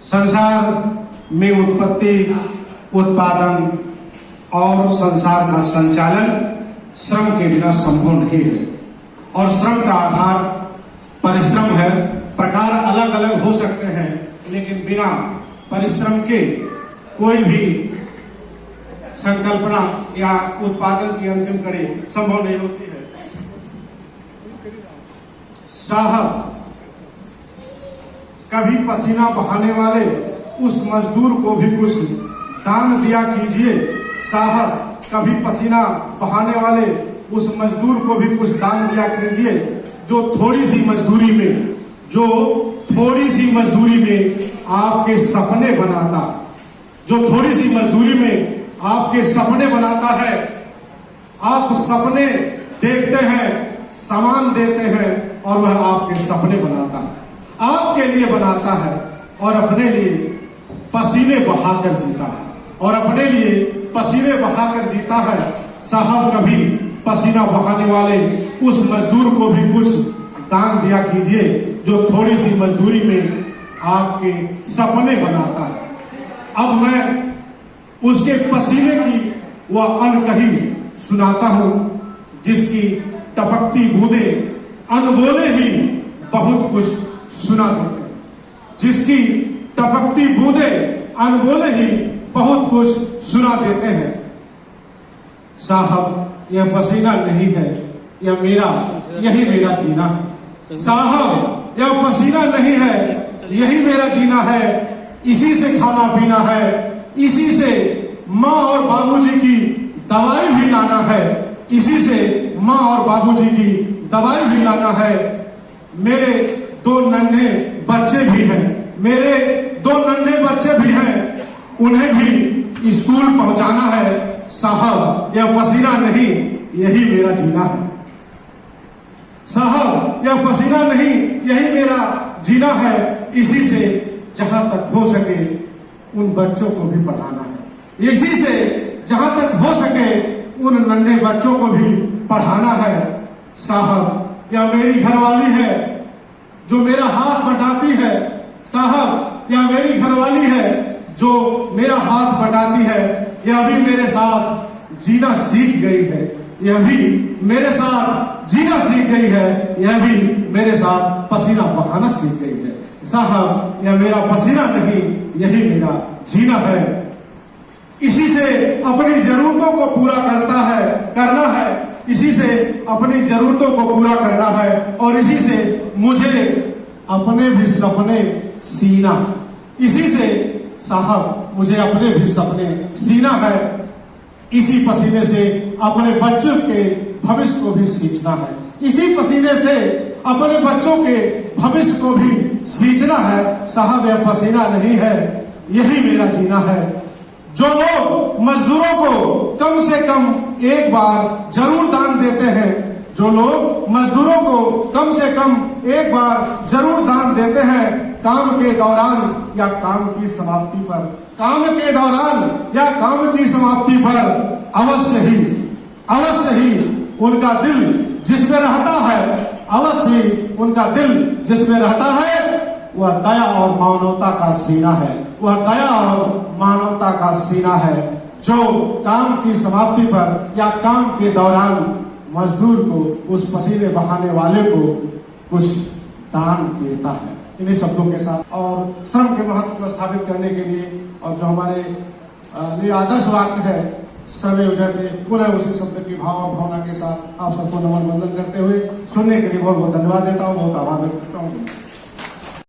संसार में उत्पत्ति, उत्पादन और संसार का संचालन श्रम के बिना संभव नहीं है। और श्रम का आधार परिश्रम है। प्रकार अलग अलग हो सकते हैं, लेकिन बिना परिश्रम के कोई भी संकल्पना या उत्पादन की अंतिम कड़ी संभव नहीं होती है। साहब, कभी पसीना बहाने वाले उस मजदूर को भी कुछ दान दिया कीजिए। साहब, कभी पसीना बहाने वाले उस मजदूर को भी कुछ दान दिया कीजिए, जो थोड़ी सी मजदूरी में आपके सपने बनाता, जो थोड़ी सी मजदूरी में आपके सपने बनाता है। आप सपने देखते हैं, सामान देते हैं, और वह आपके सपने बनाता है, आपके लिए बनाता है, और अपने लिए पसीने बहाकर जीता है, और अपने लिए पसीने बहाकर जीता है। साहब, कभी पसीना बहाने वाले उस मजदूर को भी कुछ दान दिया कीजिए, जो थोड़ी सी मजदूरी में आपके सपने बनाता है। अब मैं उसके पसीने की वह अनकही सुनाता हूं, जिसकी टपकती बूंदें अनबोले ही बहुत कुछ सुना देते हैं, जिसकी टपकती बूंदें अनबोले ही बहुत कुछ सुना देते हैं। साहब, यह पसीना नहीं है, यही मेरा जीना है। साहब, यह पसीना नहीं है, यही मेरा जीना है। इसी से खाना पीना है, इसी से माँ और बाबूजी की दवाई भी लाना है, इसी से माँ और बाबूजी की दवाई भी लाना है। मेरे दो नन्हे बच्चे भी हैं, उन्हें भी स्कूल पहुंचाना है। साहब, यह पसीना नहीं, यही मेरा जीना है। साहब, यह पसीना नहीं, यही मेरा जीना है। इसी से जहां तक हो सके उन बच्चों को भी पढ़ाना है, इसी से जहां तक हो सके उन नन्हे बच्चों को भी पढ़ाना है। साहब, यह मेरी घरवाली है जो मेरा हाथ बटाती है। साहब, यह मेरी घरवाली है जो मेरा हाथ बटाती है। यह भी मेरे साथ जीना सीख गई है, यह भी मेरे साथ जीना सीख गई है, यह भी मेरे साथ पसीना बहाना सीख गई है। साहब, यह मेरा पसीना नहीं, यही मेरा जीना है। इसी से अपनी जरूरतों को पूरा करना है, इसी से अपनी जरूरतों को पूरा करना है, और इसी से मुझे अपने भी सपने सीना, इसी से साहब मुझे अपने भी सपने सीना है। इसी पसीने से अपने बच्चों के भविष्य को भी सींचना है, इसी पसीने से अपने बच्चों के भविष्य को भी सींचना है। साहब, यह पसीना नहीं है, यही मेरा जीना है। जो लोग मजदूरों को कम से कम एक बार जरूर दान देते हैं, जो लोग मजदूरों को कम से कम एक बार जरूर दान देते हैं, काम के दौरान या काम की समाप्ति पर, अवश्य ही उनका दिल जिसमें रहता है, वह दया और मानवता का सीना है, वह दया और मानवता का सीना है, जो काम की समाप्ति पर या काम के दौरान मजदूर को, उस पसीने बहाने वाले को कुछ दान देता है। इन्हीं शब्दों के साथ और श्रम के महत्व को स्थापित करने के लिए, और जो हमारे लिए आदर्श वाक्य है, श्रमे युज्यते, पुनः उसी शब्द की भाव और भावना के साथ आप सबको नमन वंदन करते हुए सुनने के लिए बहुत बहुत धन्यवाद देता हूँ, बहुत आभार व्यक्त करता हूँ।